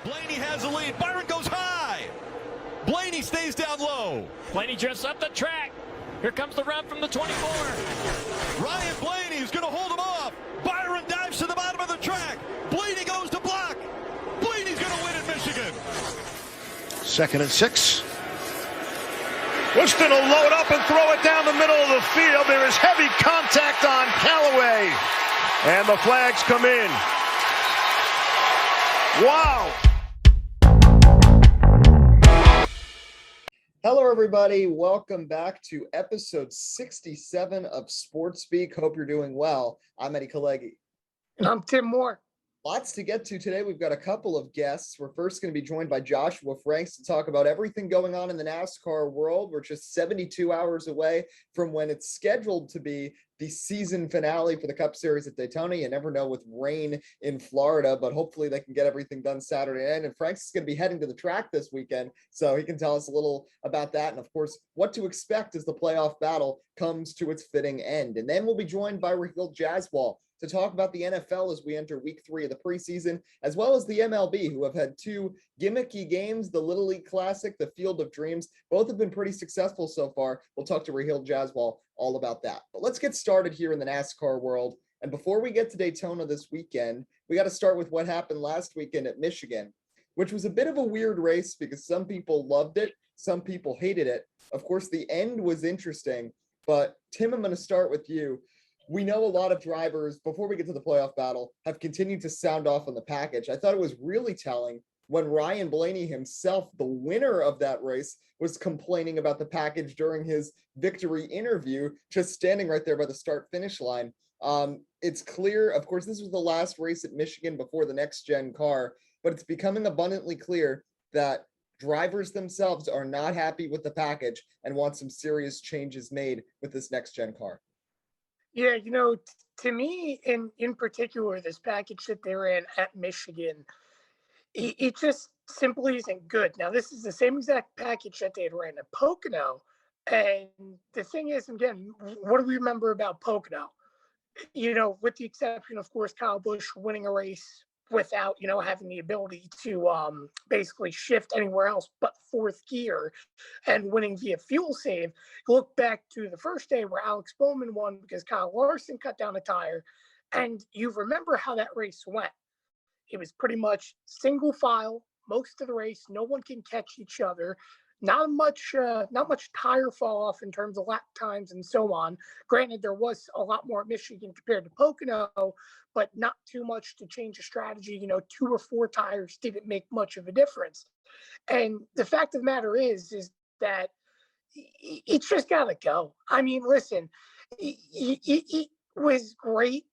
Blaney has the lead. Byron goes high. Blaney stays down low. Blaney drifts up the track. Here comes the run from the 24. Ryan Blaney is going to hold him off. Byron dives to the bottom of the track. Blaney goes to block. Blaney's going to win in Michigan. 2nd and 6. Houston will load up and throw it down the middle of the field. There is heavy contact on Callaway. And the flags come in. Wow. Hello, everybody. Welcome back to episode 67 of Sports Speak. Hope you're doing well. I'm Eddie Kalegi. And I'm Tim Moore. Lots to get to today. We've got a couple of guests. We're first going to be joined by Joshua Franks to talk about everything going on in the NASCAR world. We're just 72 hours away from when it's scheduled to be the season finale for the Cup Series at Daytona. You never know with rain in Florida, but hopefully they can get everything done Saturday night. And Franks is going to be heading to the track this weekend, so he can tell us a little about that. And of course, what to expect as the playoff battle comes to its fitting end. And then we'll be joined by Rahill Jaiswal to talk about the NFL as we enter week 3 of the preseason, as well as the MLB, who have had 2 gimmicky games, the Little League Classic, the Field of Dreams. Both have been pretty successful so far. We'll talk to Rahill Jaiswal all about that. But let's get started here in the NASCAR world. And before we get to Daytona this weekend, we got to start with what happened last weekend at Michigan, which was a bit of a weird race because some people loved it, some people hated it. Of course, the end was interesting, but Tim, I'm going to start with you. We know a lot of drivers, before we get to the playoff battle, have continued to sound off on the package. I thought it was really telling when Ryan Blaney himself, the winner of that race, was complaining about the package during his victory interview, just standing right there by the start-finish line. It's clear, of course, this was the last race at Michigan before the next-gen car, but it's becoming abundantly clear that drivers themselves are not happy with the package and want some serious changes made with this next-gen car. Yeah, to me, in particular, this package that they ran at Michigan, it just simply isn't good. Now, this is the same exact package that they had ran at Pocono. And the thing is, again, what do we remember about Pocono? With the exception, of course, Kyle Busch winning a race without, having the ability to basically shift anywhere else but 4th gear and winning via fuel save. Look back to the first day where Alex Bowman won because Kyle Larson cut down a tire, and you remember how that race went. It was pretty much single file most of the race. No one can catch each other. Not much tire fall off in terms of lap times and so on. Granted, there was a lot more at Michigan compared to Pocono, but not too much to change the strategy. 2 or 4 tires didn't make much of a difference. And the fact of the matter is that it's just got to go. I mean, listen, it was great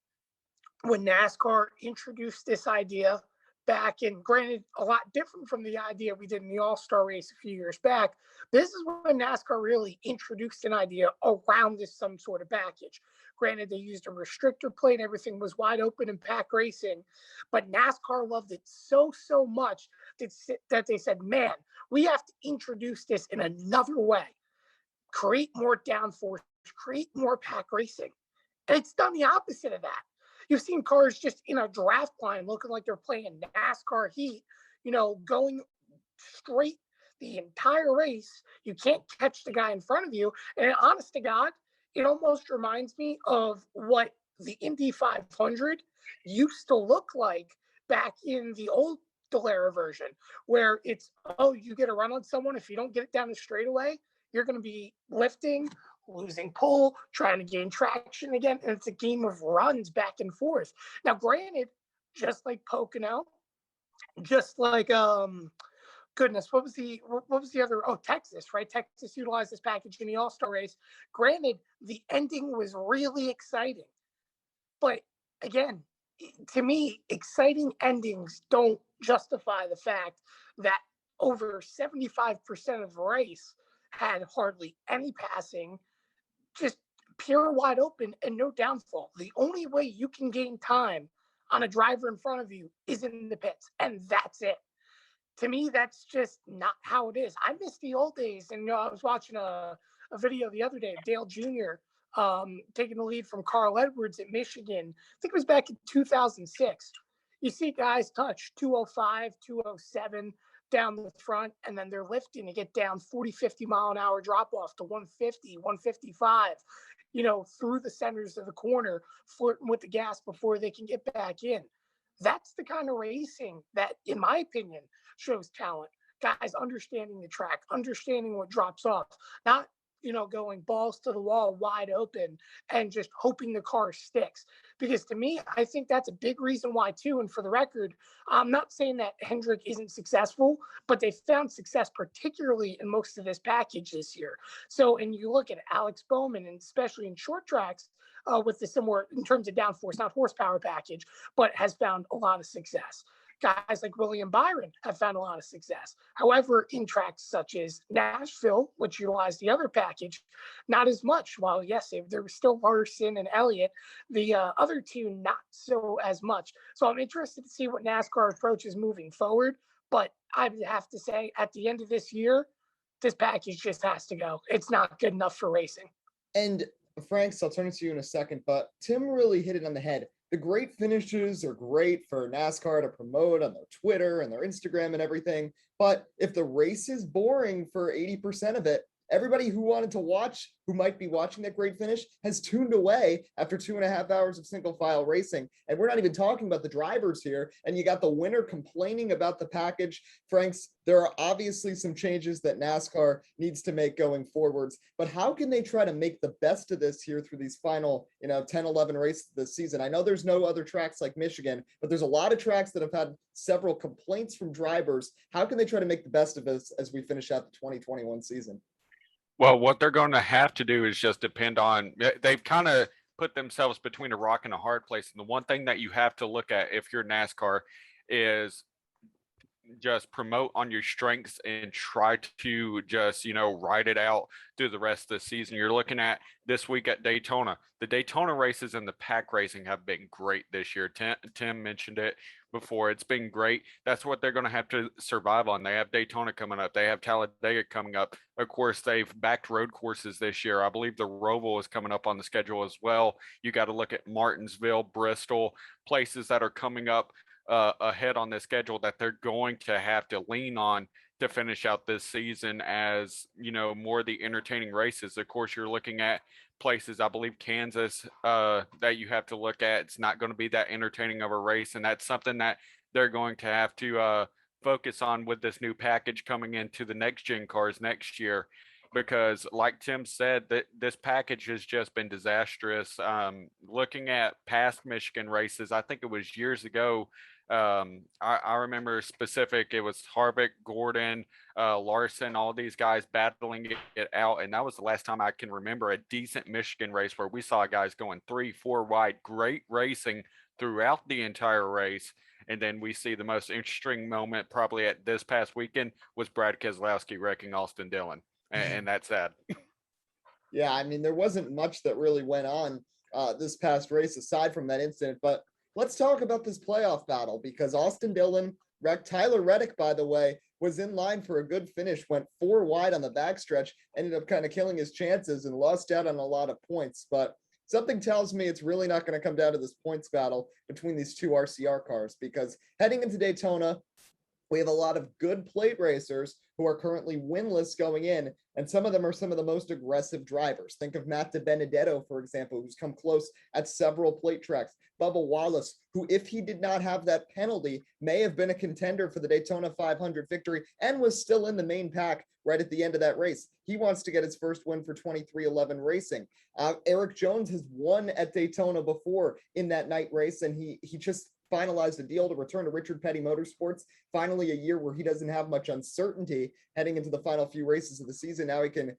when NASCAR introduced this idea back, and granted, a lot different from the idea we did in the All-Star race a few years back. This is when NASCAR really introduced an idea around this some sort of package. Granted, they used a restrictor plate, everything was wide open in pack racing, but NASCAR loved it so much that they said, man, we have to introduce this in another way. Create more downforce, create more pack racing. And it's done the opposite of that. You've seen cars just in a draft line looking like they're playing NASCAR heat, going straight the entire race. You can't catch the guy in front of you. And honest to God, it almost reminds me of what the Indy 500 used to look like back in the old Dallara version, where it's, you get a run on someone. If you don't get it down the straightaway, you're going to be lifting, losing pull, trying to gain traction again, and it's a game of runs back and forth. Now, granted, just like Pocono, just like goodness, what was the other? Oh, Texas, right? Texas utilized this package in the All-Star race. Granted, the ending was really exciting, but again, to me, exciting endings don't justify the fact that over 75% of the race had hardly any passing, just pure wide open and no downfall. The only way you can gain time on a driver in front of you is in the pits, and that's it. To me, that's just not how it is. I miss the old days, and I was watching a video the other day of Dale Jr. Taking the lead from Carl Edwards at Michigan. I think it was back in 2006. You see guys touch 205, 207 down the front, and then they're lifting to get down 40, 50 mile an hour drop off to 150, 155, through the centers of the corner, flirting with the gas before they can get back in. That's the kind of racing that, in my opinion, shows talent. Guys understanding the track, understanding what drops off, not going balls to the wall wide open and just hoping the car sticks. Because to me, I think that's a big reason why too. And for the record, I'm not saying that Hendrick isn't successful, but they found success particularly in most of this package this year. So, and you look at Alex Bowman, and especially in short tracks, with the similar in terms of downforce, not horsepower package, but has found a lot of success. Guys like William Byron have found a lot of success. However, in tracks such as Nashville, which utilized the other package, not as much. While, yes, there was still Larson and Elliott, the other two, not so as much. So I'm interested to see what NASCAR approaches moving forward. But I would have to say, at the end of this year, this package just has to go. It's not good enough for racing. And Franks, I'll turn it to you in a second, but Tim really hit it on the head. The great finishes are great for NASCAR to promote on their Twitter and their Instagram and everything. But if the race is boring for 80% of it, everybody who wanted to watch, who might be watching that great finish, has tuned away after 2.5 hours of single file racing. And we're not even talking about the drivers here. And you got the winner complaining about the package. Franks, there are obviously some changes that NASCAR needs to make going forwards, but how can they try to make the best of this here through these final, 10, 11 races this season? I know there's no other tracks like Michigan, but there's a lot of tracks that have had several complaints from drivers. How can they try to make the best of this as we finish out the 2021 season? Well, what they're going to have to do is just depend on, they've kind of put themselves between a rock and a hard place. And the one thing that you have to look at if you're NASCAR is just promote on your strengths and try to just, ride it out through the rest of the season. You're looking at this week at Daytona. The Daytona races and the pack racing have been great this year. Tim mentioned it before. It's been great. That's what they're going to have to survive on. They have Daytona coming up. They have Talladega coming up. Of course, they've backed road courses this year. I believe the Roval is coming up on the schedule as well. You got to look at Martinsville, Bristol, places that are coming up ahead on the schedule that they're going to have to lean on to finish out this season as, more of the entertaining races. Of course, you're looking at places, I believe Kansas, that you have to look at. It's not going to be that entertaining of a race, and that's something that they're going to have to focus on with this new package coming into the next gen cars next year. Because like Tim said, that this package has just been disastrous. Looking at past Michigan races, I think it was years ago. I remember specific, it was Harvick, Gordon, Larson, all these guys battling it out. And that was the last time I can remember a decent Michigan race where we saw guys going 3-4 wide, great racing throughout the entire race. And then we see the most interesting moment probably at this past weekend was Brad Keselowski wrecking Austin Dillon. And that's sad. Yeah, I mean, there wasn't much that really went on this past race aside from that incident. But let's talk about this playoff battle, because Austin Dillon wrecked Tyler Reddick, by the way, was in line for a good finish, went 4 wide on the backstretch, ended up kind of killing his chances and lost out on a lot of points. But something tells me it's really not going to come down to this points battle between these two RCR cars, because heading into Daytona, we have a lot of good plate racers who are currently winless going in, and some of them are some of the most aggressive drivers. Think of Matt Dabedetto, for example, who's come close at several plate tracks. Bubba Wallace, who, if he did not have that penalty, may have been a contender for the Daytona 500 victory and was still in the main pack right at the end of that race. He wants to get his first win for 2311 Racing. Eric Jones has won at Daytona before in that night race, and he just finalized a deal to return to Richard Petty Motorsports. Finally, a year where he doesn't have much uncertainty heading into the final few races of the season. Now he can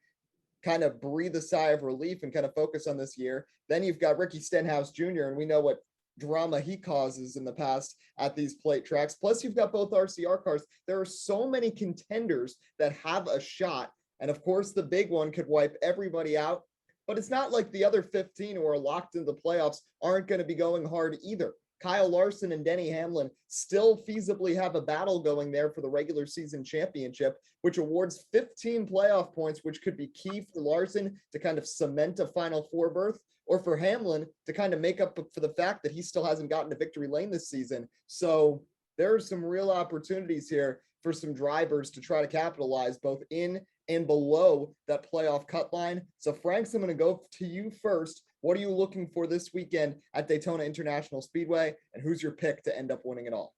kind of breathe a sigh of relief and kind of focus on this year. Then you've got Ricky Stenhouse Jr., and we know what drama he causes in the past at these plate tracks. Plus, you've got both RCR cars. There are so many contenders that have a shot. And of course, the big one could wipe everybody out. But it's not like the other 15 who are locked into the playoffs aren't going to be going hard either. Kyle Larson and Denny Hamlin still feasibly have a battle going there for the regular season championship, which awards 15 playoff points, which could be key for Larson to kind of cement a Final Four berth, or for Hamlin to kind of make up for the fact that he still hasn't gotten to victory lane this season. So there are some real opportunities here for some drivers to try to capitalize both in and below that playoff cut line. So Franks, I'm going to go to you first. What are you looking for this weekend at Daytona International Speedway, and who's your pick to end up winning it all?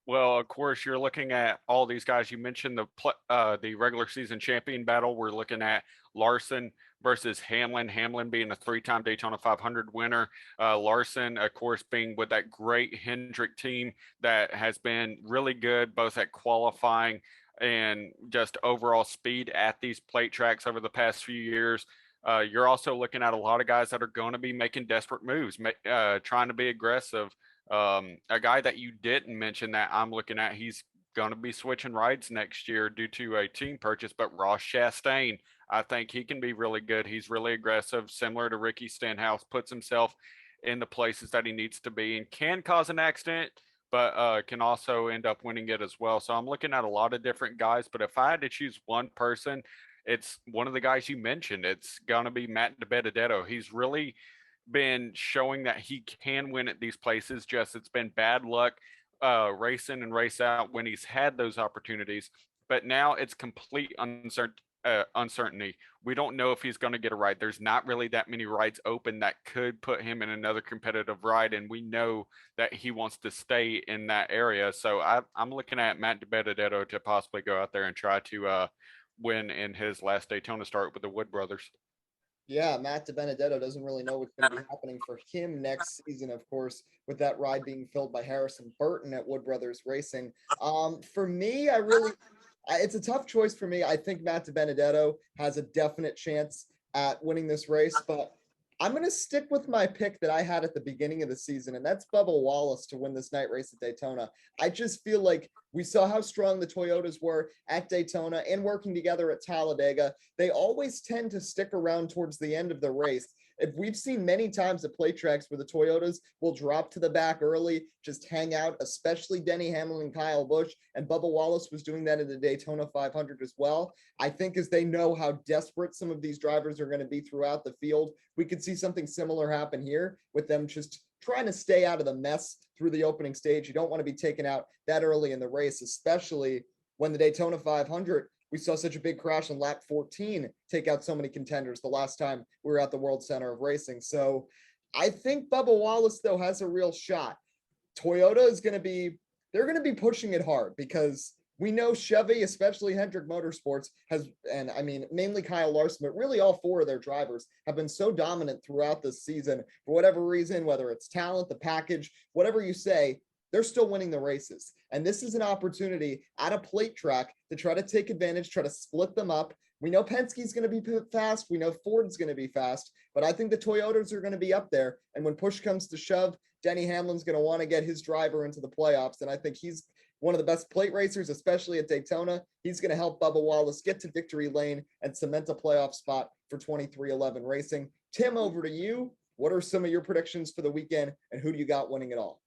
Well, of course, you're looking at all these guys. You mentioned the regular season champion battle. We're looking at Larson versus Hamlin. Hamlin being a 3-time Daytona 500 winner. Larson, of course, being with that great Hendrick team that has been really good, both at qualifying and just overall speed at these plate tracks over the past few years. You're also looking at a lot of guys that are going to be making desperate moves, trying to be aggressive. A guy that you didn't mention that I'm looking at, he's going to be switching rides next year due to a team purchase, but Ross Chastain, I think he can be really good. He's really aggressive, similar to Ricky Stenhouse, puts himself in the places that he needs to be and can cause an accident, but can also end up winning it as well. So I'm looking at a lot of different guys, but if I had to choose one person, it's one of the guys you mentioned. It's going to be Matt Dabedetto. He's really been showing that he can win at these places, just it's been bad luck racing and race out when he's had those opportunities. But now it's complete uncertainty. We don't know if he's going to get a ride. There's not really that many rides open that could put him in another competitive ride, and we know that he wants to stay in that area. So I'm looking at Matt Dabedetto to possibly go out there and try to win in his last Daytona start with the Wood brothers. Yeah, Matt Dabedetto doesn't really know what's going to be happening for him next season, of course, with that ride being filled by Harrison Burton at Wood Brothers Racing. For me, it's a tough choice for me. I think Matt Dabedetto has a definite chance at winning this race, but I'm going to stick with my pick that I had at the beginning of the season, and that's Bubba Wallace to win this night race at Daytona. I just feel like we saw how strong the Toyotas were at Daytona and working together at Talladega. They always tend to stick around towards the end of the race. If we've seen many times at plate tracks where the Toyotas will drop to the back early, just hang out, especially Denny Hamlin and Kyle Busch, and Bubba Wallace was doing that in the Daytona 500 as well. I think as they know how desperate some of these drivers are going to be throughout the field, we could see something similar happen here with them just trying to stay out of the mess through the opening stage. You don't want to be taken out that early in the race, especially when the Daytona 500, we saw such a big crash in lap 14 take out so many contenders the last time we were at the World Center of Racing. So I think Bubba Wallace, though, has a real shot. Toyota is going to be, they're going to be pushing it hard because we know Chevy, especially Hendrick Motorsports, has, and I mean, mainly Kyle Larson, but really all four of their drivers have been so dominant throughout this season for whatever reason, whether it's talent, the package, whatever you say, they're still winning the races. And this is an opportunity at a plate track to try to take advantage, try to split them up. We know Penske's going to be fast. We know Ford's going to be fast, but I think the Toyotas are going to be up there. And when push comes to shove, Denny Hamlin's going to want to get his driver into the playoffs. And I think he's one of the best plate racers, especially at Daytona. He's going to help Bubba Wallace get to victory lane and cement a playoff spot for 23XI Racing. Tim, over to you. What are some of your predictions for the weekend, and who do you got winning it all?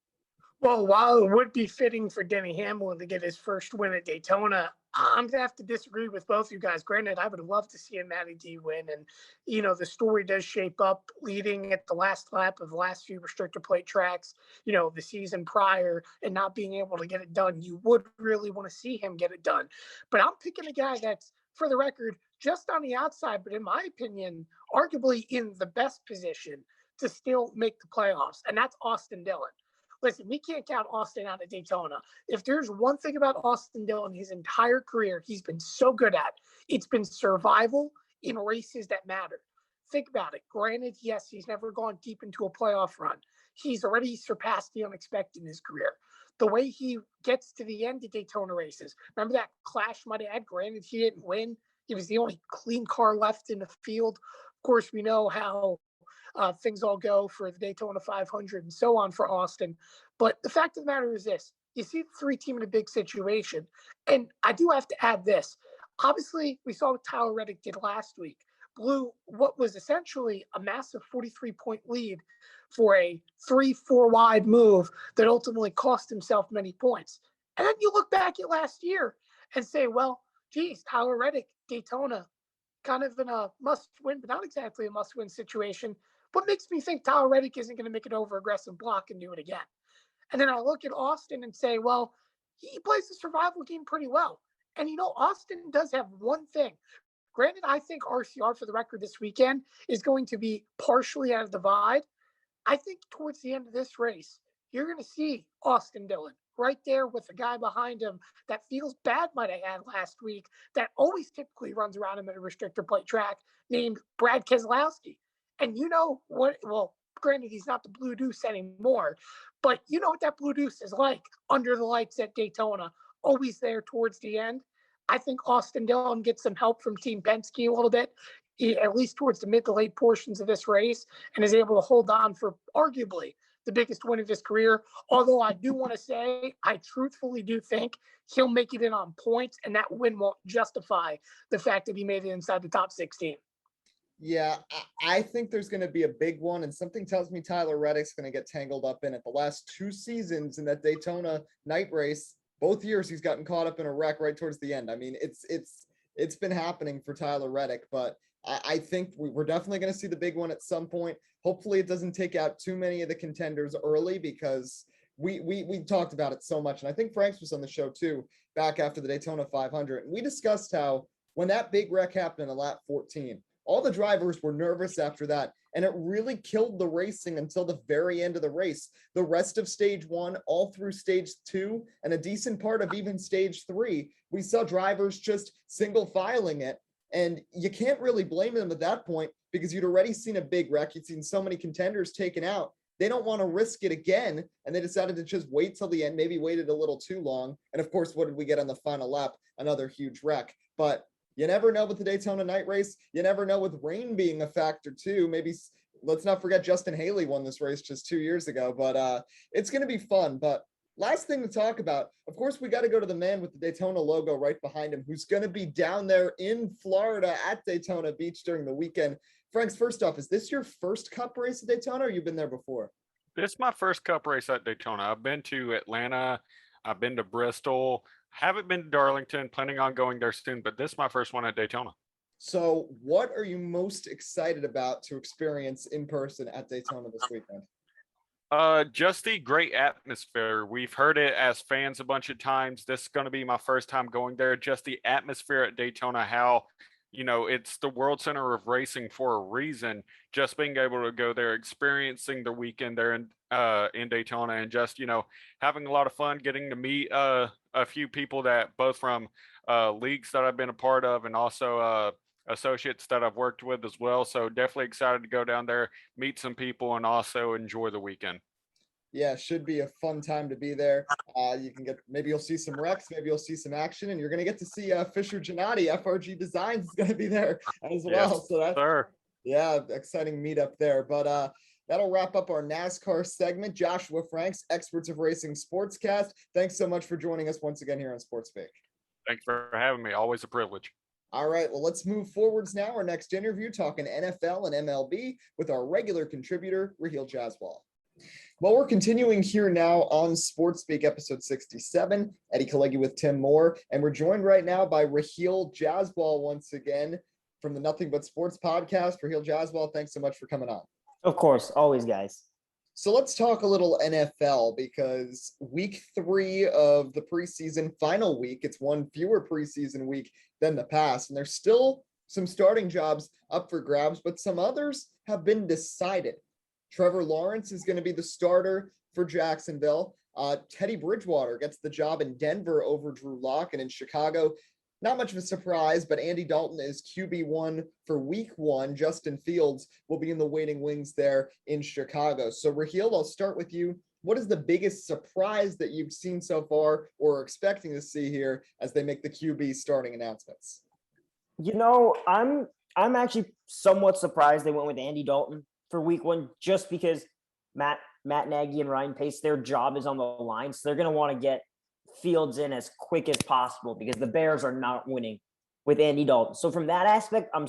Well, while it would be fitting for Denny Hamlin to get his first win at Daytona, I'm going to have to disagree with both you guys. Granted, I would love to see a Matty D win. And, you know, the story does shape up leading at the last lap of the last few restrictor plate tracks, you know, the season prior, and not being able to get it done. You would really want to see him get it done. But I'm picking a guy that's, for the record, just on the outside, but in my opinion, arguably in the best position to still make the playoffs. And that's Austin Dillon. Listen, we can't count Austin out of Daytona. If there's one thing about Austin Dillon, his entire career, he's been so good at, it's been survival in races that matter. Think about it. Granted, yes, he's never gone deep into a playoff run. He's already surpassed the unexpected in his career. The way he gets to the end of Daytona races. Remember that clash might have had? Granted, he didn't win. He was the only clean car left in the field. Of course, we know how things all go for the Daytona 500 and so on for Austin. But the fact of the matter is this. You see the three team in a big situation. And I do have to add this. Obviously, we saw what Tyler Reddick did last week. Blew what was essentially a massive 43-point lead for a 3-4 wide move that ultimately cost himself many points. And then you look back at last year and say, well, geez, Tyler Reddick, Daytona, kind of in a must-win, but not exactly a must-win situation. what makes me think Tyler Reddick isn't going to make an over-aggressive block and do it again? And then I look at Austin and say, well, he plays the survival game pretty well. And, Austin does have one thing. Granted, I think RCR, for the record, this weekend is going to be partially out of the divide. I think towards the end of this race, you're going to see Austin Dillon right there with the guy behind him that feels bad might have had last week, that always typically runs around him at a restrictor plate track, named Brad Keselowski. And you know what? Well, granted, he's not the Blue Deuce anymore, but you know what that Blue Deuce is like under the lights at Daytona, always there towards the end. I think Austin Dillon gets some help from Team Penske a little bit, at least towards the mid to late portions of this race, and is able to hold on for arguably the biggest win of his career. Although I do want to say, I truthfully do think he'll make it in on points, and that win won't justify the fact that he made it inside the top 16. Yeah, I think there's going to be a big one, and something tells me Tyler Reddick's going to get tangled up in it. The last 2 seasons in that Daytona night race, both years he's gotten caught up in a wreck right towards the end. I mean, it's been happening for Tyler Reddick, but I think we're definitely going to see the big one at some point. Hopefully it doesn't take out too many of the contenders early, because we talked about it so much. And I think Franks was on the show too, back after the Daytona 500. And we discussed how when that big wreck happened in lap 14, all the drivers were nervous after that. And it really killed the racing until the very end of the race. The rest of stage 1, all through stage 2, and a decent part of even stage 3, we saw drivers just single filing it. And you can't really blame them at that point, because you'd already seen a big wreck. You'd seen so many contenders taken out. They don't want to risk it again. And they decided to just wait till the end, maybe waited a little too long. And of course, what did we get on the final lap? Another huge wreck. But you never know with the Daytona night race. You never know with rain being a factor too. Maybe let's not forget Justin Haley won this race just 2 years ago, but it's going to be fun. But last thing to talk about, of course, we got to go to the man with the Daytona logo right behind him, who's going to be down there in Florida at Daytona Beach during the weekend. Franks, first off, is this your first Cup race at Daytona, or you've been there before? This is my first Cup race at Daytona. I've been to Atlanta. I've been to Bristol. Haven't been to Darlington. Planning on going there soon, but this is my first one at Daytona. So what are you most excited about to experience in person at Daytona this weekend? Just the great atmosphere. We've heard it as fans a bunch of times. This is going to be my first time going there. Just the atmosphere at Daytona, how, it's the world center of racing for a reason. Just being able to go there, experiencing the weekend there in Daytona, and just, having a lot of fun, getting to meet a few people that both from leagues that I've been a part of, and also associates that I've worked with as well. So definitely excited to go down there, meet some people, and also enjoy the weekend. Yeah, should be a fun time to be there. You can maybe you'll see some wrecks, maybe you'll see some action, and you're going to get to see Fisher Gennady. FRG Designs is going to be there as well. Yes, so that's, sir. Yeah, exciting meetup there. But that'll wrap up our NASCAR segment. Joshua Franks, Experts of Racing Sportscast. Thanks so much for joining us once again here on Sports Speak. Thanks for having me. Always a privilege. All right, well, let's move forwards now. Our next interview, talking NFL and MLB with our regular contributor, Rahill Jaiswal. Well, we're continuing here now on Sports Speak, episode 67, Eddie Kalegi with Tim Moore, and we're joined right now by Rahill Jaiswal once again from the Nothing But Sports podcast. Rahill Jaiswal, thanks so much for coming on. Of course, always, guys. So let's talk a little NFL, because week 3 of the preseason, final week, it's one fewer preseason week than the past, and there's still some starting jobs up for grabs, but some others have been decided. Trevor Lawrence is going to be the starter for Jacksonville. Teddy Bridgewater gets the job in Denver over Drew Lock, and in Chicago, not much of a surprise, but Andy Dalton is QB1 for week 1. Justin Fields will be in the waiting wings there in Chicago. So Rahill, I'll start with you. What is the biggest surprise that you've seen so far, or are expecting to see here as they make the QB starting announcements? I'm actually somewhat surprised they went with Andy Dalton for week 1, just because Matt Nagy and Ryan Pace, their job is on the line. So they're going to want to get Fields in as quick as possible, because the Bears are not winning with Andy Dalton. So from that aspect, I'm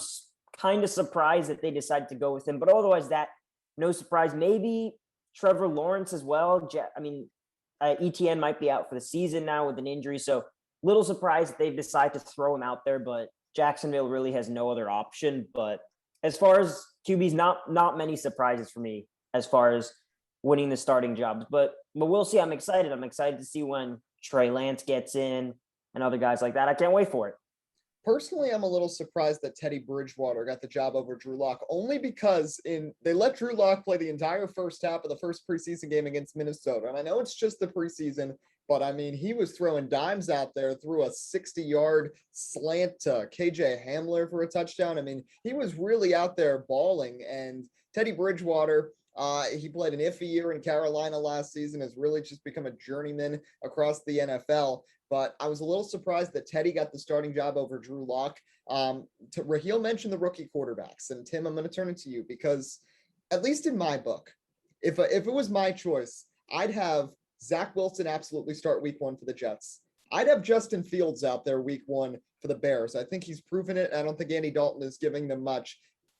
kind of surprised that they decided to go with him. But otherwise, no surprise. Maybe Trevor Lawrence as well. ETN might be out for the season now with an injury. So little surprised that they've decided to throw him out there, but Jacksonville really has no other option. But as far as QBs, not many surprises for me as far as winning the starting jobs, but we'll see. I'm excited. I'm excited to see when Trey Lance gets in and other guys like that. I can't wait for it. Personally, I'm a little surprised that Teddy Bridgewater got the job over Drew Lock, only because they let Drew Lock play the entire first half of the first preseason game against Minnesota. And I know it's just the preseason, but I mean, he was throwing dimes out there, threw a 60-yard slant to KJ Hamler for a touchdown. I mean, he was really out there balling. And Teddy Bridgewater, he played an iffy year in Carolina last season, has really just become a journeyman across the NFL. But I was a little surprised that Teddy got the starting job over Drew Lock. Rahill mentioned the rookie quarterbacks, and Tim, I'm going to turn it to you because, at least in my book, if it was my choice, I'd have Zach Wilson absolutely start week 1 for the Jets. I'd have Justin Fields out there week 1 for the Bears. I think he's proven it. I don't think Andy Dalton is giving them much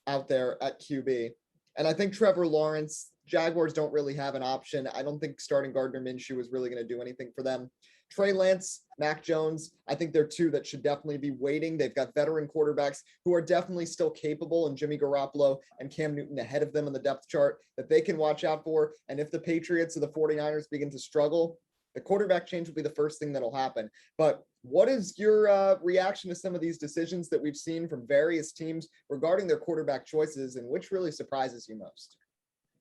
out there at QB. And I think Trevor Lawrence, Jaguars don't really have an option. I don't think starting Gardner Minshew is really going to do anything for them. Trey Lance, Mac Jones, I think they're two that should definitely be waiting. They've got veteran quarterbacks who are definitely still capable, and Jimmy Garoppolo and Cam Newton ahead of them on the depth chart that they can watch out for. And if the Patriots or the 49ers begin to struggle, the quarterback change will be the first thing that'll happen. But what is your reaction to some of these decisions that we've seen from various teams regarding their quarterback choices, and which really surprises you most?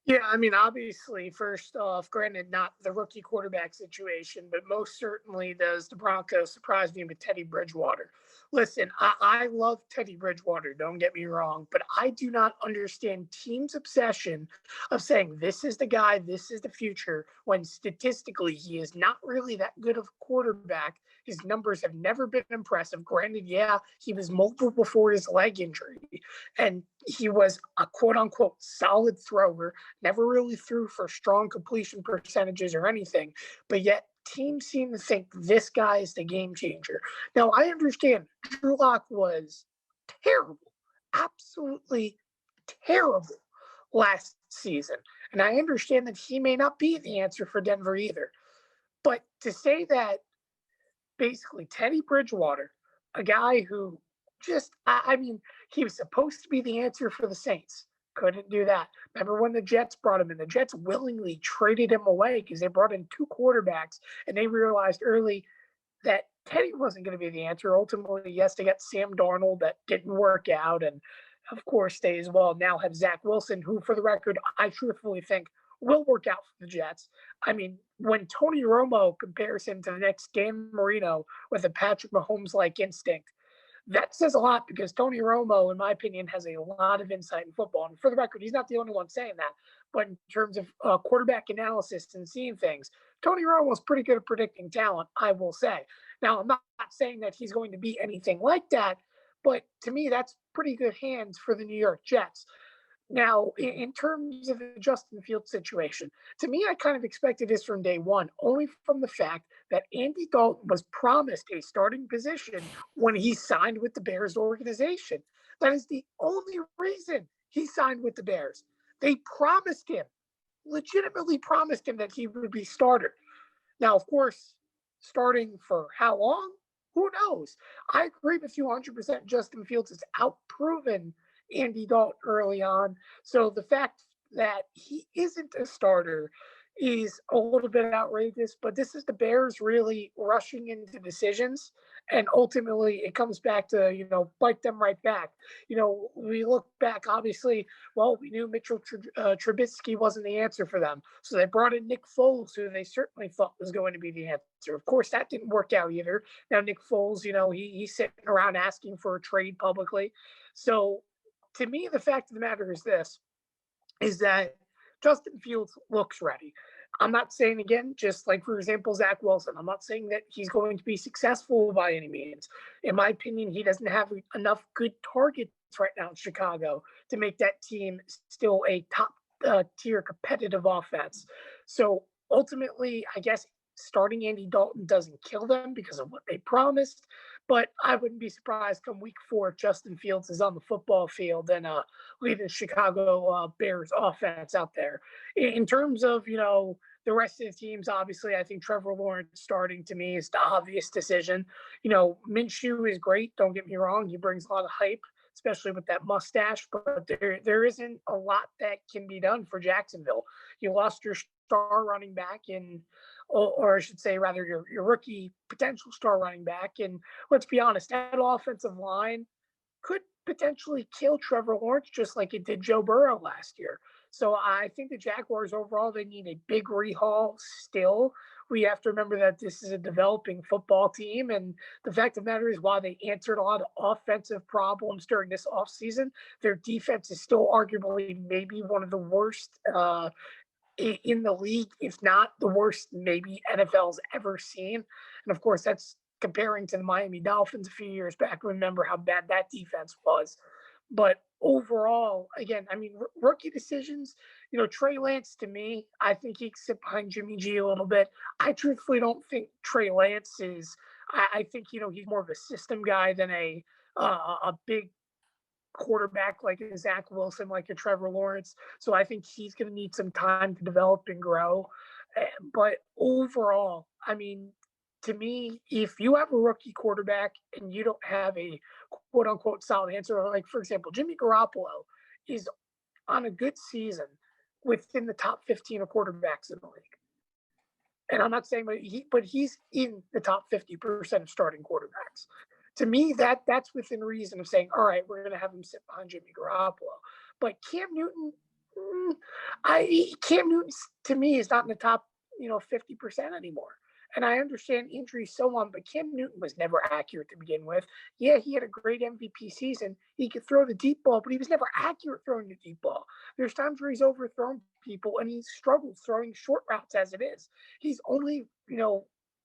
Yeah, I mean, obviously, first off, granted, not the rookie quarterback situation, but most certainly does the Broncos surprise me with Teddy Bridgewater. Listen, I love Teddy Bridgewater, don't get me wrong, but I do not understand teams' obsession of saying this is the guy, this is the future, when statistically he is not really that good of a quarterback. His numbers have never been impressive. Granted, yeah, he was mobile before his leg injury, and he was a quote-unquote solid thrower, never really threw for strong completion percentages or anything, but yet teams seem to think this guy is the game changer. Now, I understand Drew Lock was terrible, absolutely terrible last season, and I understand that he may not be the answer for Denver either. But to say that basically Teddy Bridgewater, a guy who just, I mean, he was supposed to be the answer for the Saints. Couldn't do that. Remember when the Jets brought him in? The Jets willingly traded him away because they brought in 2 quarterbacks, and they realized early that Teddy wasn't going to be the answer. Ultimately, yes, they got Sam Darnold. That didn't work out. And, of course, they as well now have Zach Wilson, who, for the record, I truthfully think will work out for the Jets. I mean, when Tony Romo compares him to the next Dan Marino with a Patrick Mahomes-like instinct, that says a lot because Tony Romo, in my opinion, has a lot of insight in football. And for the record, he's not the only one saying that. But in terms of quarterback analysis and seeing things, Tony Romo is pretty good at predicting talent, I will say. Now, I'm not saying that he's going to be anything like that, but to me, that's pretty good hands for the New York Jets. Now, in terms of the Justin Fields situation, to me, I kind of expected this from day one, only from the fact that Andy Dalton was promised a starting position when he signed with the Bears organization. That is the only reason he signed with the Bears. They promised him, legitimately promised him that he would be starter. Now, of course, starting for how long? Who knows? I agree with you 100%. Justin Fields has outproven Andy Dalton early on. So the fact that he isn't a starter is a little bit outrageous, but this is the Bears really rushing into decisions. And ultimately it comes back to, bite them right back. We look back, obviously, well, we knew Mitchell Trubisky wasn't the answer for them. So they brought in Nick Foles, who they certainly thought was going to be the answer. Of course, that didn't work out either. Now, Nick Foles, he's sitting around asking for a trade publicly. So to me, the fact of the matter is that Justin Fields looks ready. I'm not saying, again, just like, for example, Zach Wilson, I'm not saying that he's going to be successful by any means. In my opinion, he doesn't have enough good targets right now in Chicago to make that team still a top tier competitive offense. So ultimately, I guess starting Andy Dalton doesn't kill them because of what they promised. But I wouldn't be surprised come week 4 if Justin Fields is on the football field and leading the Chicago Bears offense out there. In terms of, the rest of the teams, obviously, I think Trevor Lawrence starting to me is the obvious decision. Minshew is great. Don't get me wrong. He brings a lot of hype, especially with that mustache. But there isn't a lot that can be done for Jacksonville. You lost your star running back or I should say rather your rookie potential star running back. And let's be honest, that offensive line could potentially kill Trevor Lawrence just like it did Joe Burrow last year. So I think the Jaguars overall, they need a big rehaul still. We have to remember that this is a developing football team. And the fact of the matter is, while they answered a lot of offensive problems during this offseason, their defense is still arguably maybe one of the worst in the league, if not the worst maybe NFL's ever seen. And of course, that's comparing to the Miami Dolphins a few years back. Remember how bad that defense was. But overall, again, I mean, rookie decisions, Trey Lance, to me, I think he can sit behind Jimmy G a little bit. I truthfully don't think Trey Lance is, I think, he's more of a system guy than a big quarterback like a Zach Wilson, like a Trevor Lawrence. So I think he's going to need some time to develop and grow. But overall, I mean, to me, if you have a rookie quarterback and you don't have a quote unquote solid answer, like for example, Jimmy Garoppolo is on a good season within the top 15 of quarterbacks in the league. And I'm not saying, but he's in the top 50% of starting quarterbacks. To me, that's within reason of saying, all right, we're going to have him sit behind Jimmy Garoppolo. But Cam Newton, to me is not in the top, 50% anymore. And I understand injuries so on, but Cam Newton was never accurate to begin with. Yeah, he had a great MVP season. He could throw the deep ball, but he was never accurate throwing the deep ball. There's times where he's overthrown people and he struggles throwing short routes as it is. He's only,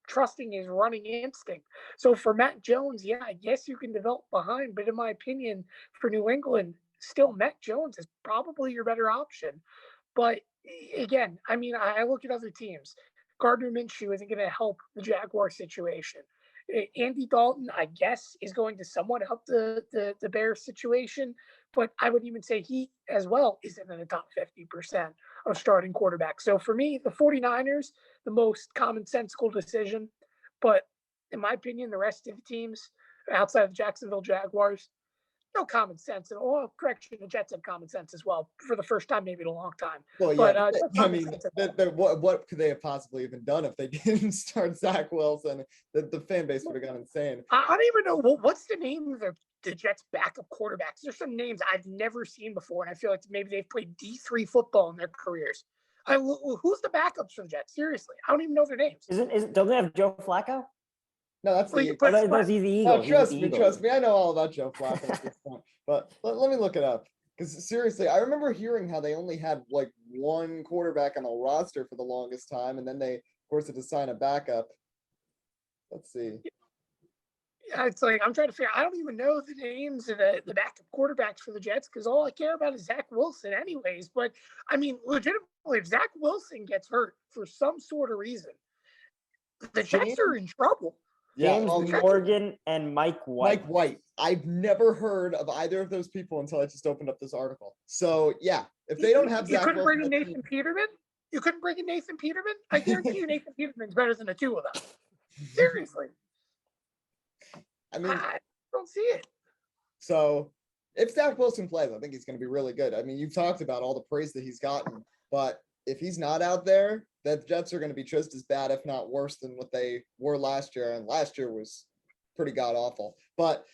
trusting his running instinct. So for Matt Jones, yeah, I guess you can develop behind, but in my opinion, for New England, still Matt Jones is probably your better option. But again, I mean, I look at other teams. Gardner Minshew isn't going to help the Jaguar situation. Andy Dalton, I guess, is going to somewhat help the Bears situation, but I would even say he as well isn't in the top 50% of starting quarterbacks. So for me, the 49ers, the most commonsensical decision, but in my opinion, the rest of the teams outside of the Jacksonville Jaguars, no common sense. And correction, the Jets have common sense as well for the first time, maybe in a long time. Well, yeah, but, I mean, what could they have possibly even done if they didn't start Zach Wilson? The fan base would have gone insane. I don't even know what's the name of the Jets' backup quarterbacks. There's some names I've never seen before, and I feel like maybe they've played D3 football in their careers. Who's the backups for the Jets? Seriously, I don't even know their names. Don't they have Joe Flacco? No, that's the Eagles. That's the Eagles. Trust me. I know all about Joe Flacco at this point. But let me look it up. Because seriously, I remember hearing how they only had like one quarterback on the roster for the longest time. And then they, of course, had to sign a backup. Let's see. Yeah, it's like I'm trying to figure. I don't even know the names of the backup quarterbacks for the Jets because all I care about is Zach Wilson, anyways. But I mean, legitimately, if Zach Wilson gets hurt for some sort of reason, the Jets are in trouble. James Morgan and Mike White. Mike White. I've never heard of either of those people until I just opened up this article. So yeah, if they don't have Zach Wilson, you couldn't bring in Nathan Peterman. You couldn't bring in Nathan Peterman. I guarantee you, Nathan Peterman's better than the two of them. Seriously. I mean, I don't see it. So if Zach Wilson plays, I think he's going to be really good. I mean, you've talked about all the praise that he's gotten, but if he's not out there, the Jets are going to be just as bad, if not worse, than what they were last year. And last year was pretty god awful. But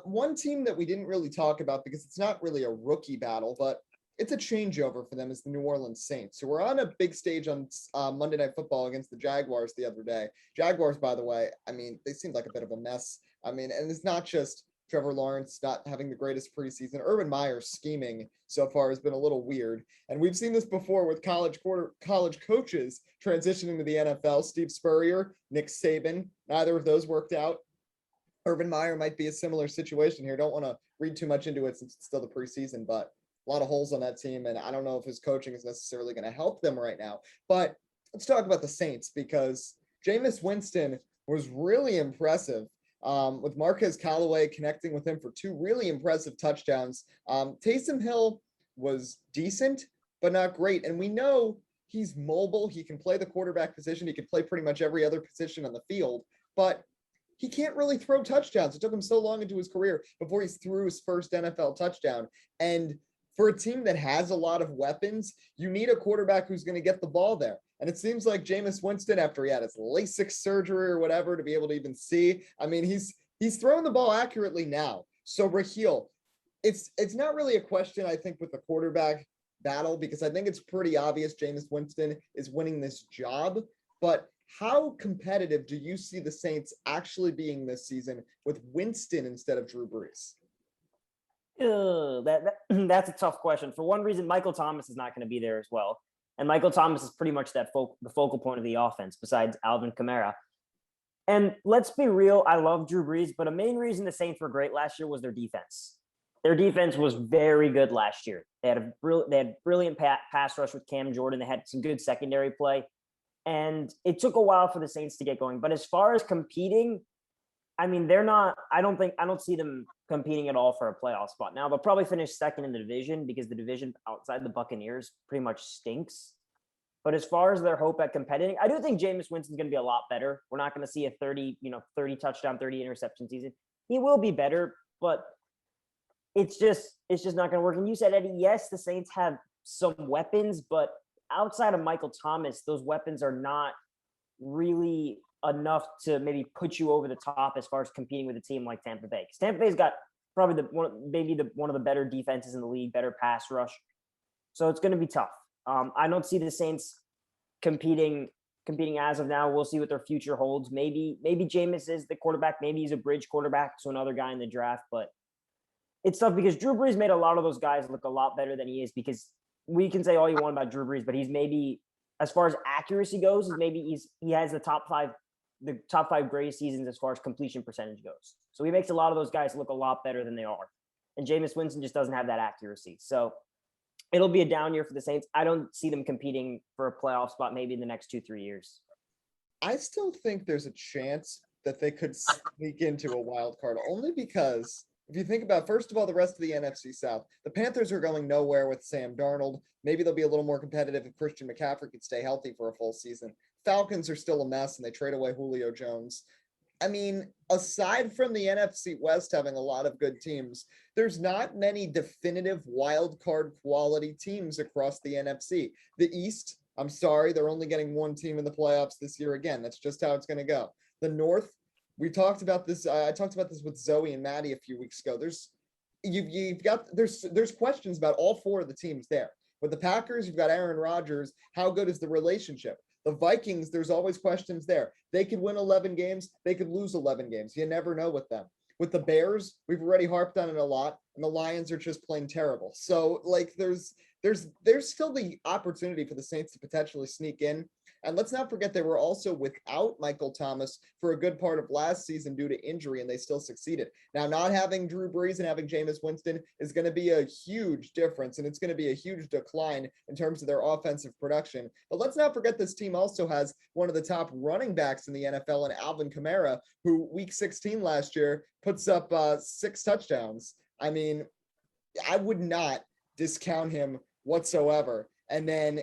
one team that we didn't really talk about because it's not really a rookie battle, but it's a changeover for them is the New Orleans Saints. So we're on a big stage on Monday Night Football against the Jaguars the other day. Jaguars, by the way, I mean, they seemed like a bit of a mess. I mean, and it's not just Trevor Lawrence not having the greatest preseason. Urban Meyer's scheming so far has been a little weird. And we've seen this before with college coaches transitioning to the NFL. Steve Spurrier, Nick Saban, neither of those worked out. Urban Meyer might be a similar situation here. Don't want to read too much into it since it's still the preseason, but a lot of holes on that team. And I don't know if his coaching is necessarily going to help them right now. But let's talk about the Saints because Jameis Winston was really impressive. With Marquez Callaway connecting with him for two really impressive touchdowns. Taysom Hill was decent, but not great. And we know he's mobile. He can play the quarterback position. He can play pretty much every other position on the field. But he can't really throw touchdowns. It took him so long into his career before he threw his first NFL touchdown. And for a team that has a lot of weapons, you need a quarterback who's going to get the ball there. And it seems like Jameis Winston, after he had his LASIK surgery or whatever to be able to even see, I mean, he's throwing the ball accurately now. So Rahill, it's not really a question, I think, with the quarterback battle, because I think it's pretty obvious Jameis Winston is winning this job. But how competitive do you see the Saints actually being this season with Winston instead of Drew Brees? That's a tough question. For one reason, Michael Thomas is not going to be there as well. And Michael Thomas is pretty much the focal point of the offense besides Alvin Kamara. And let's be real, I love Drew Brees, but a main reason the Saints were great last year was their defense. Their defense was very good last year. They had brilliant pass rush with Cam Jordan. They had some good secondary play. And it took a while for the Saints to get going. But as far as competing, I mean, I don't see them competing at all for a playoff spot. Now, they'll probably finish second in the division because the division outside the Buccaneers pretty much stinks. But as far as their hope at competing, I do think Jameis Winston's going to be a lot better. We're not going to see a 30 touchdown, 30 interception season. He will be better, but it's just not going to work. And you said, Eddie, yes, the Saints have some weapons, but outside of Michael Thomas, those weapons are not really enough to maybe put you over the top as far as competing with a team like Tampa Bay. Because Tampa Bay's got probably one of the better defenses in the league, better pass rush. So it's going to be tough. I don't see the Saints competing as of now. We'll see what their future holds. Maybe Jameis is the quarterback. Maybe he's a bridge quarterback, so another guy in the draft. But it's tough because Drew Brees made a lot of those guys look a lot better than he is, because we can say all you want about Drew Brees, but he's maybe, as far as accuracy goes, he has the top five greatest seasons as far as completion percentage goes. So he makes a lot of those guys look a lot better than they are. And Jameis Winston just doesn't have that accuracy. So it'll be a down year for the Saints. I don't see them competing for a playoff spot maybe in the next 2-3 years. I still think there's a chance that they could sneak into a wild card, only because if you think about, first of all, the rest of the NFC South, the Panthers are going nowhere with Sam Darnold. Maybe they'll be a little more competitive if Christian McCaffrey could stay healthy for a full season. Falcons are still a mess, and they trade away Julio Jones. I mean, aside from the NFC West having a lot of good teams, there's not many definitive wild card quality teams across the NFC. The East, I'm sorry, they're only getting one team in the playoffs this year again. That's just how it's going to go. The North, we talked about this. I talked about this with Zoe and Maddie a few weeks ago. There's questions about all four of the teams there. With the Packers, you've got Aaron Rodgers. How good is the relationship? The Vikings, there's always questions there. They could win 11 games. They could lose 11 games. You never know with them. With the Bears, we've already harped on it a lot, and the Lions are just plain terrible. So, like, there's still the opportunity for the Saints to potentially sneak in. And let's not forget they were also without Michael Thomas for a good part of last season due to injury, and they still succeeded. Now, not having Drew Brees and having Jameis Winston is going to be a huge difference, and it's going to be a huge decline in terms of their offensive production. But let's not forget this team also has one of the top running backs in the NFL in Alvin Kamara, who week 16 last year puts up 6 touchdowns. I mean, I would not discount him whatsoever. And then,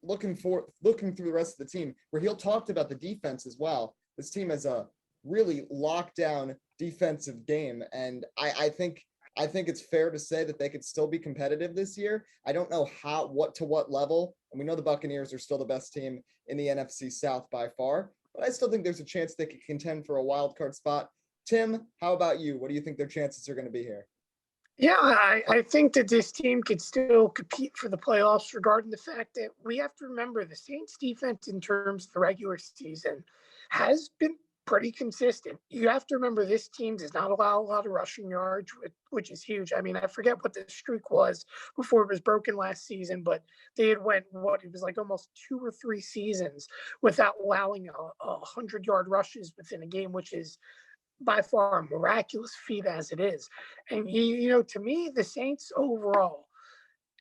looking through the rest of the team, Rahill talked about the defense as well. This team has a really locked down defensive game. And I think it's fair to say that they could still be competitive this year. I don't know to what level. And we know the Buccaneers are still the best team in the NFC South by far, but I still think there's a chance they could contend for a wild card spot. Tim, how about you? What do you think their chances are going to be here? Yeah, I think that this team could still compete for the playoffs, regarding the fact that we have to remember the Saints defense in terms of the regular season has been pretty consistent. You have to remember this team does not allow a lot of rushing yards, which is huge. I mean, I forget what the streak was before it was broken last season, but they had went, it was like almost 2 or 3 seasons without allowing 100-yard rushes within a game, which is by far a miraculous feat as it is. And, to me, the Saints overall,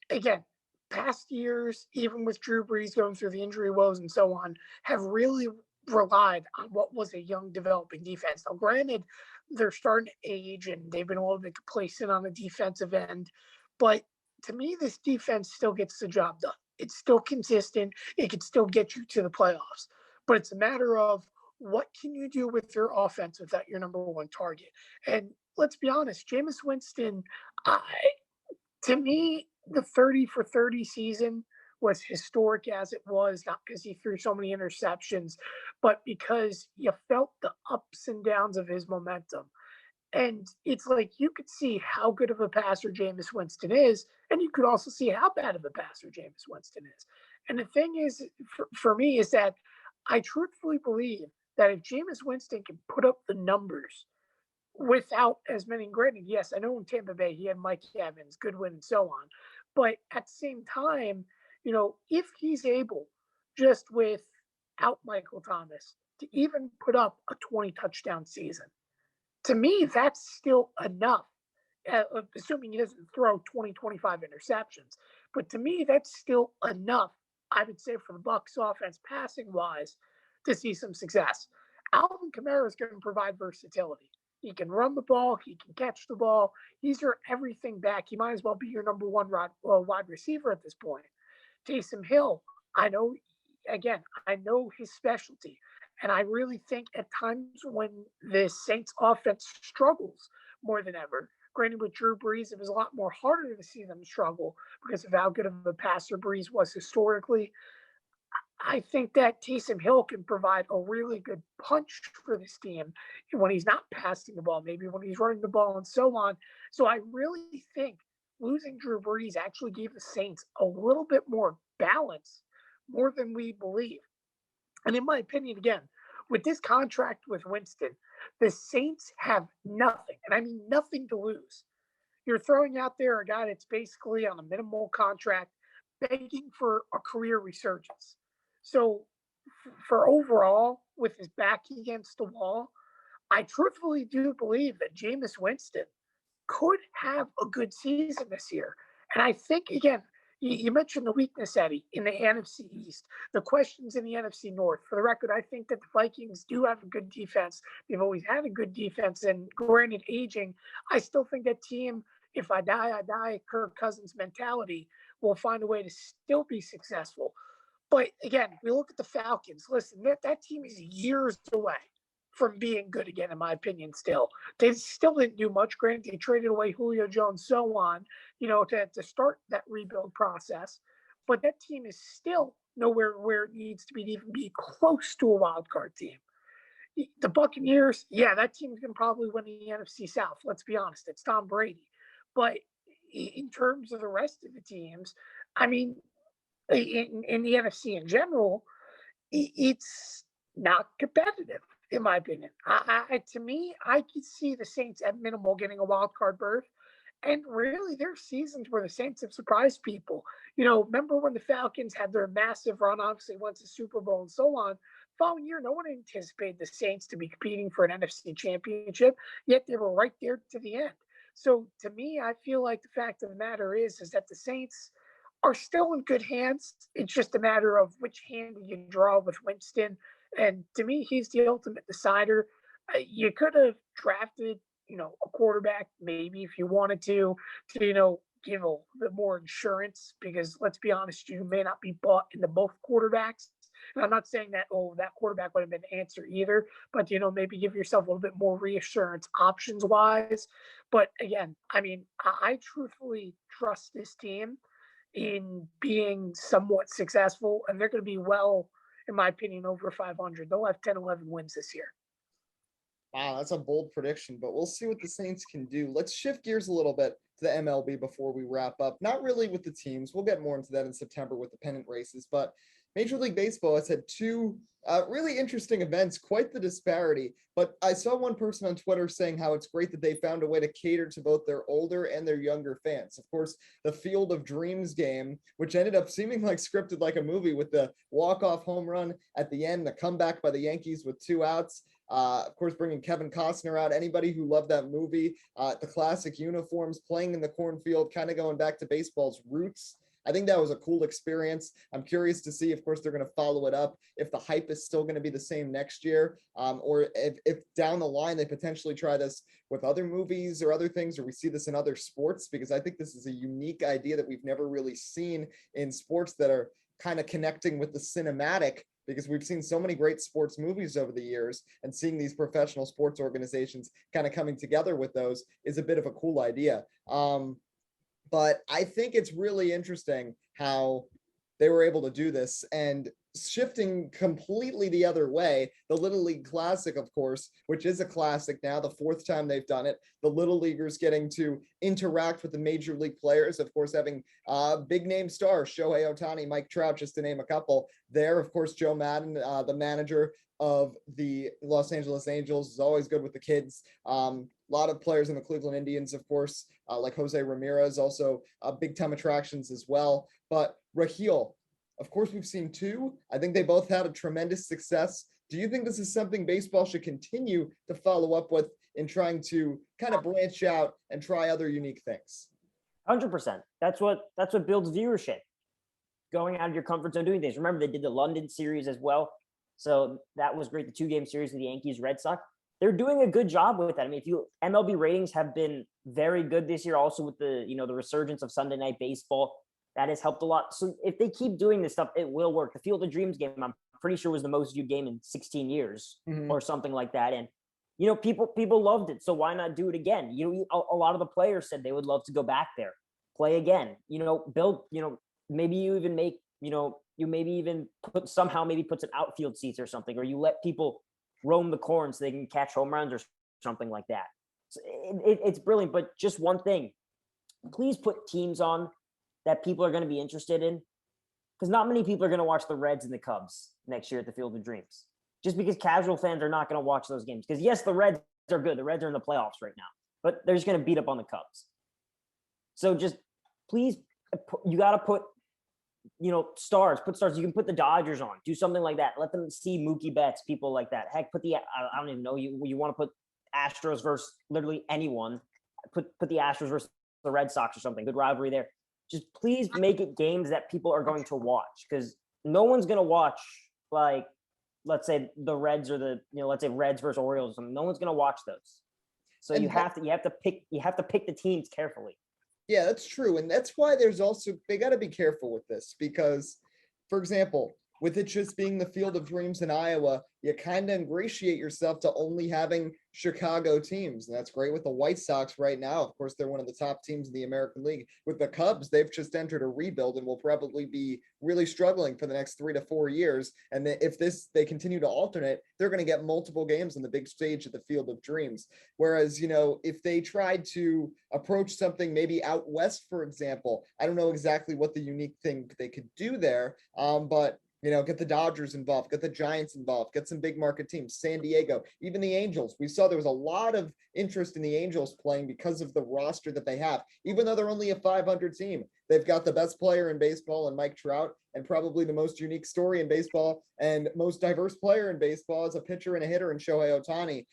again, past years, even with Drew Brees going through the injury woes and so on, have really relied on what was a young developing defense. Now, granted, they're starting to age and they've been a little bit complacent on the defensive end, but to me, this defense still gets the job done. It's still consistent. It can still get you to the playoffs, but it's a matter of what can you do with your offense without your number one target? And let's be honest, Jameis Winston, to me, the 30 for 30 season was historic as it was, not because he threw so many interceptions, but because you felt the ups and downs of his momentum. And it's like you could see how good of a passer Jameis Winston is, and you could also see how bad of a passer Jameis Winston is. And the thing is, for me, is that I truthfully believe that if Jameis Winston can put up the numbers without as many, granted, yes, I know in Tampa Bay he had Mike Evans, Goodwin, and so on. But at the same time, if he's able, just without Michael Thomas, to even put up a 20 touchdown season, to me, that's still enough, assuming he doesn't throw 20, 25 interceptions. But to me, that's still enough, I would say, for the Bucs offense, passing-wise, to see some success. Alvin Kamara is going to provide versatility. He can run the ball. He can catch the ball. He's your everything back. He might as well be your number one wide receiver at this point. Taysom Hill, I know his specialty. And I really think at times when the Saints offense struggles more than ever, granted with Drew Brees, it was a lot more harder to see them struggle because of how good of a passer Brees was historically. I think that Taysom Hill can provide a really good punch for this team when he's not passing the ball, maybe when he's running the ball and so on. So I really think losing Drew Brees actually gave the Saints a little bit more balance, more than we believe. And in my opinion, again, with this contract with Winston, the Saints have nothing, and I mean nothing to lose. You're throwing out there a guy that's basically on a minimal contract, begging for a career resurgence. So for overall, with his back against the wall, I truthfully do believe that Jameis Winston could have a good season this year. And I think, again, you mentioned the weakness, Eddie, in the NFC East. The questions in the NFC North. For the record, I think that the Vikings do have a good defense. They've always had a good defense. And granted, aging, I still think that team, if I die, I die, Kirk Cousins mentality, will find a way to still be successful. But again, we look at the Falcons. Listen, that team is years away from being good again, in my opinion, still. They still didn't do much. Granted, they traded away Julio Jones, so on, to start that rebuild process. But that team is still nowhere where it needs to be to even be close to a wild card team. The Buccaneers, yeah, that team's going to probably win the NFC South. Let's be honest. It's Tom Brady. But in terms of the rest of the teams, I mean, in the NFC in general, it's not competitive, in my opinion. To me, I could see the Saints at minimal getting a wild card berth. And really, there are seasons where the Saints have surprised people. Remember when the Falcons had their massive run, obviously went to Super Bowl and so on. Following year, no one anticipated the Saints to be competing for an NFC championship, yet they were right there to the end. So to me, I feel like the fact of the matter is that the Saints are still in good hands. It's just a matter of which hand you draw with Winston. And to me, he's the ultimate decider. You could have drafted, a quarterback maybe if you wanted to give a bit more insurance, because let's be honest, you may not be bought into both quarterbacks. And I'm not saying that, that quarterback would have been the answer either, but, maybe give yourself a little bit more reassurance options wise. But again, I mean, I truthfully trust this team in being somewhat successful, and they're going to be in my opinion, over 500. They'll have 10, 11 wins this year. Wow, that's a bold prediction, but we'll see what the Saints can do. Let's shift gears a little bit to the MLB before we wrap up. Not really with the teams. We'll get more into that in September with the pennant races, but Major League Baseball has had two really interesting events, quite the disparity. But I saw one person on Twitter saying how it's great that they found a way to cater to both their older and their younger fans. Of course, the Field of Dreams game, which ended up seeming like scripted like a movie with the walk-off home run at the end, the comeback by the Yankees with 2 outs. Of course, bringing Kevin Costner out. Anybody who loved that movie, the classic uniforms, playing in the cornfield, kind of going back to baseball's roots. I think that was a cool experience. I'm curious to see, of course, they're going to follow it up, if the hype is still going to be the same next year, or if down the line they potentially try this with other movies or other things, or we see this in other sports, because I think this is a unique idea that we've never really seen in sports that are kind of connecting with the cinematic because we've seen so many great sports movies over the years, and seeing these professional sports organizations kind of coming together with those is a bit of a cool idea. But I think it's really interesting how they were able to do this. And shifting completely the other way, the Little League Classic, of course, which is a classic now, the fourth time they've done it, the Little Leaguers getting to interact with the major league players, of course, having big name stars, Shohei Ohtani, Mike Trout, just to name a couple there. Of course, Joe Madden, the manager of the Los Angeles Angels, is always good with the kids. A lot of players in the Cleveland Indians, of course, like Jose Ramirez, also big time attractions as well. But Rahill, of course, we've seen two. I think they both had a tremendous success. Do you think this is something baseball should continue to follow up with in trying to kind of branch out and try other unique things? 100%. That's what builds viewership. Going out of your comfort zone, doing things. Remember, they did the London series as well. So that was great. The 2-game series of the Yankees Red Sox. They're doing a good job with that. I mean, MLB ratings have been very good this year, also with the resurgence of Sunday Night Baseball. That has helped a lot. So if they keep doing this stuff, it will work. The Field of Dreams game, I'm pretty sure, was the most viewed game in 16 years or something like that. And, people loved it. So why not do it again? A lot of the players said they would love to go back there, play again, build, maybe you even make, you maybe even put some outfield seats or something, or you let people roam the corn so they can catch home runs or something like that. So it's brilliant. But just one thing, please put teams on that people are going to be interested in, because not many people are going to watch the Reds and the Cubs next year at the Field of Dreams, just because casual fans are not going to watch those games. Because yes, the Reds are good. The Reds are in the playoffs right now, but they're just going to beat up on the Cubs. So just please, you got to put, stars, put stars. You can put the Dodgers on, do something like that. Let them see Mookie Betts, people like that. Heck, put I don't even know, you want to put Astros versus literally anyone, put the Astros versus the Red Sox or something. Good rivalry there. Just please make it games that people are going to watch, because no one's going to watch, like, let's say the Reds or let's say Reds versus Orioles or something. No one's going to watch those. So you have to pick the teams carefully. Yeah, that's true. And that's why they got to be careful with this, because, for example, with it just being the Field of Dreams in Iowa, you kind of ingratiate yourself to only having Chicago teams. And that's great with the White Sox right now. Of course, they're one of the top teams in the American League. With the Cubs, they've just entered a rebuild and will probably be really struggling for the next 3 to 4 years. And if they continue to alternate, they're going to get multiple games on the big stage at the Field of Dreams. Whereas, if they tried to approach something maybe out west, for example, I don't know exactly what the unique thing they could do there, but get the Dodgers involved, get the Giants involved, get some big market teams, San Diego, even the Angels. We saw there was a lot of interest in the Angels playing because of the roster that they have. Even though they're only a 500 team, they've got the best player in baseball in Mike Trout, and probably the most unique story in baseball and most diverse player in baseball as a pitcher and a hitter in Shohei Ohtani.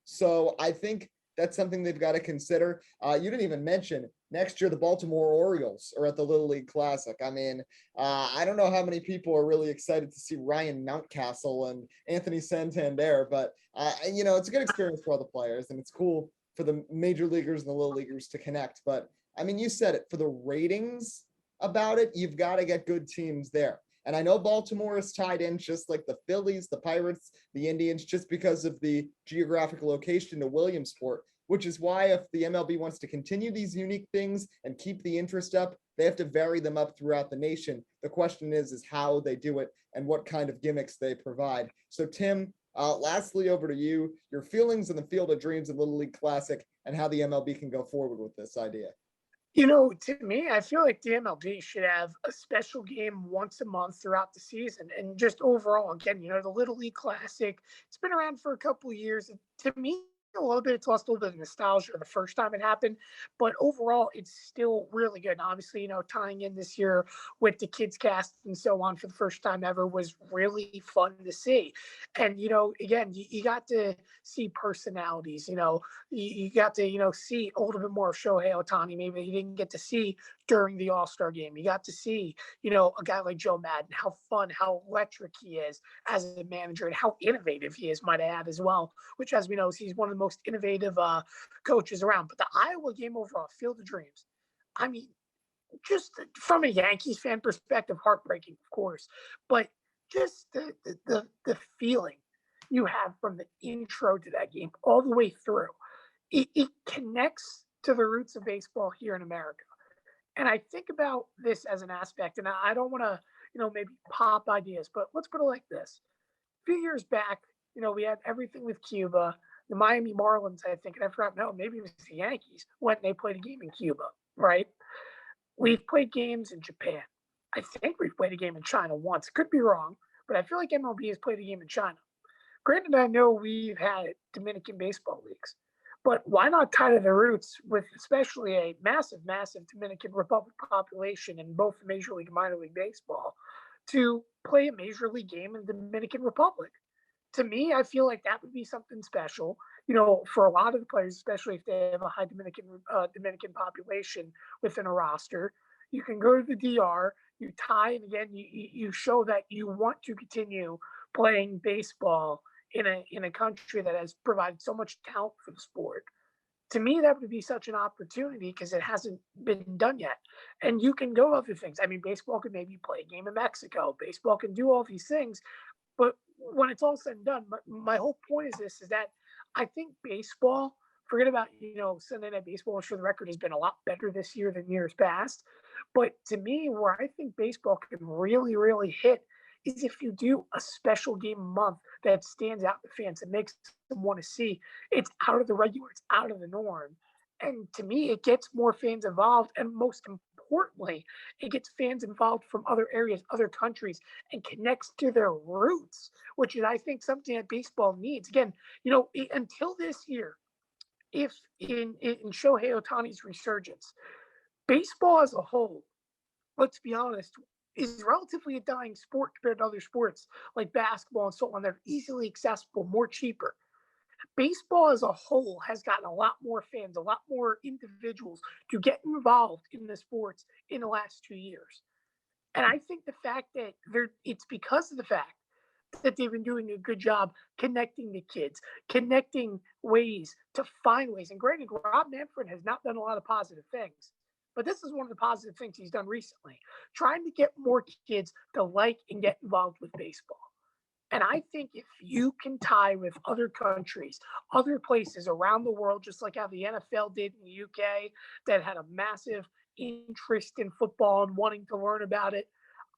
So I think that's something they've got to consider. You didn't even mention next year the Baltimore Orioles are at the Little League Classic. I mean, I don't know how many people are really excited to see Ryan Mountcastle and Anthony Santander, but it's a good experience for all the players, and it's cool for the major leaguers and the little leaguers to connect. But I mean, you said it, for the ratings about it, you've got to get good teams there. And I know Baltimore is tied in, just like the Phillies, the Pirates, the Indians, just because of the geographical location to Williamsport, which is why if the MLB wants to continue these unique things and keep the interest up, they have to vary them up throughout the nation. The question is how they do it and what kind of gimmicks they provide. So Tim, lastly, over to you, your feelings on the Field of Dreams and Little League Classic and how the MLB can go forward with this idea. To me, I feel like the MLB should have a special game once a month throughout the season. And just overall, again, the Little League Classic, it's been around for a couple of years. To me, a little bit, it's lost a little bit of nostalgia the first time it happened, but overall it's still really good. And obviously, tying in this year with the kids cast and so on for the first time ever was really fun to see. And again, you got to see personalities. You got to see a little bit more of Shohei Ohtani, maybe you didn't get to see during the All-Star game. You got to see a guy like Joe Madden, how fun, how electric he is as a manager, and how innovative he is, might I add, as well, which, as we know, he's one of the most innovative coaches around. But the Iowa game overall, Field of Dreams, I mean, just from a Yankees fan perspective, heartbreaking, of course, but just the feeling you have from the intro to that game all the way through. It connects to the roots of baseball here in America. And I think about this as an aspect, and I don't want to, maybe pop ideas, but let's put it like this. A few years back, we had everything with Cuba, the Miami Marlins, I think, and I forgot, no, maybe it was the Yankees when they played a game in Cuba, right? We've played games in Japan. I think we've played a game in China once. Could be wrong, but I feel like MLB has played a game in China. Granted, I know we've had Dominican baseball leagues, but why not tie to the roots with especially a massive, massive Dominican Republic population in both Major League and minor league baseball to play a major league game in the Dominican Republic? To me, I feel like that would be something special, for a lot of the players, especially if they have a high Dominican population within a roster. You can go to the DR, you tie, and again, you show that you want to continue playing baseball in a country that has provided so much talent for the sport. To me, that would be such an opportunity because it hasn't been done yet. And you can go other things. I mean, baseball could maybe play a game in Mexico. Baseball can do all these things. But when it's all said and done, my whole point is that I think baseball, forget about, Sunday Night Baseball, which for the record has been a lot better this year than years past. But to me, where I think baseball can really, really hit is if you do a special game a month that stands out to fans, that makes them want to see. It's out of the regular, it's out of the norm. And to me, it gets more fans involved. And most importantly, it gets fans involved from other areas, other countries, and connects to their roots, which is, I think, something that baseball needs. Again, until this year, if in Shohei Ohtani's resurgence, baseball as a whole, let's be honest, is relatively a dying sport compared to other sports like basketball and so on. They're easily accessible, more cheaper. Baseball as a whole has gotten a lot more fans, a lot more individuals to get involved in the sports in the last 2 years. And I think the fact that it's because of the fact that they've been doing a good job connecting the kids, connecting ways to find ways. And granted, Rob Manfred has not done a lot of positive things, but this is one of the positive things he's done recently, trying to get more kids to like and get involved with baseball. And I think if you can tie with other countries, other places around the world, just like how the NFL did in the UK, that had a massive interest in football and wanting to learn about it,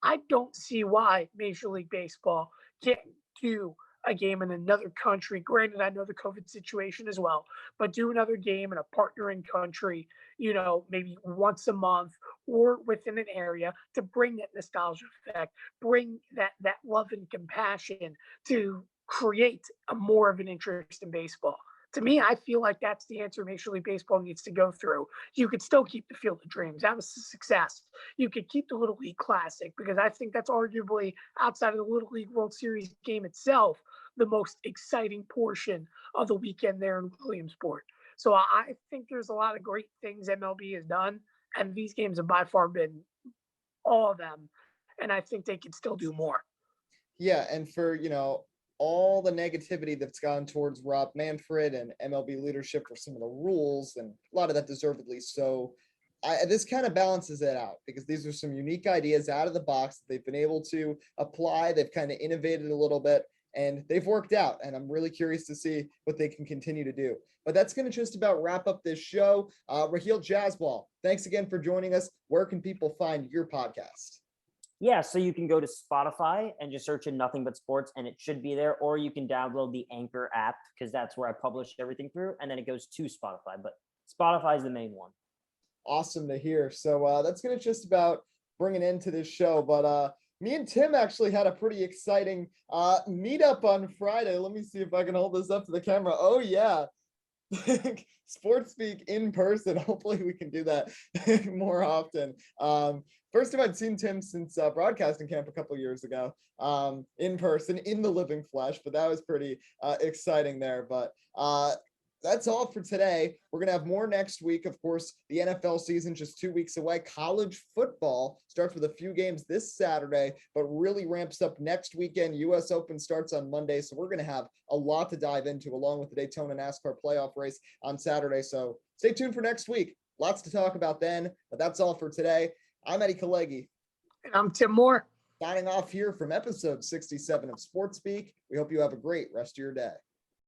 I don't see why Major League Baseball can't do a game in another country. Granted, I know the COVID situation as well, but do another game in a partnering country, maybe once a month or within an area to bring that nostalgia effect, bring that love and compassion to create more of an interest in baseball. To me, I feel like that's the answer Major League Baseball needs to go through. You could still keep the Field of Dreams. That was a success. You could keep the Little League Classic because I think that's arguably, outside of the Little League World Series game itself, the most exciting portion of the weekend there in Williamsport. So I think there's a lot of great things MLB has done, and these games have by far been all of them. And I think they can still do more. Yeah, and for, all the negativity that's gone towards Rob Manfred and MLB leadership for some of the rules, and a lot of that deservedly so, this kind of balances it out because these are some unique ideas out of the box that they've been able to apply. They've kind of innovated a little bit, and they've worked out, and I'm really curious to see what they can continue to do. But that's going to just about wrap up this show. Rahill Jaiswal, thanks again for joining us. Where can people find your podcast? Yeah, so you can go to Spotify and just search in Nothing But Sports, and it should be there. Or you can download the Anchor app because that's where I publish everything through, and then it goes to Spotify. But Spotify is the main one. Awesome to hear. So that's going to just about bring an end to this show. But me and Tim actually had a pretty exciting meetup on Friday. Let me see if I can hold this up to the camera. Oh, yeah. Sports Speak in person. Hopefully we can do that more often. First time I'd seen Tim since broadcasting camp a couple years ago, in person, in the living flesh, but that was pretty exciting there. But that's all for today. We're going to have more next week. Of course, the NFL season just 2 weeks away. College football starts with a few games this Saturday, but really ramps up next weekend. US Open starts on Monday. So we're going to have a lot to dive into along with the Daytona NASCAR playoff race on Saturday. So stay tuned for next week. Lots to talk about then, but that's all for today. I'm Eddie Kalegi. And I'm Tim Moore. Signing off here from episode 67 of Sports Speak. We hope you have a great rest of your day.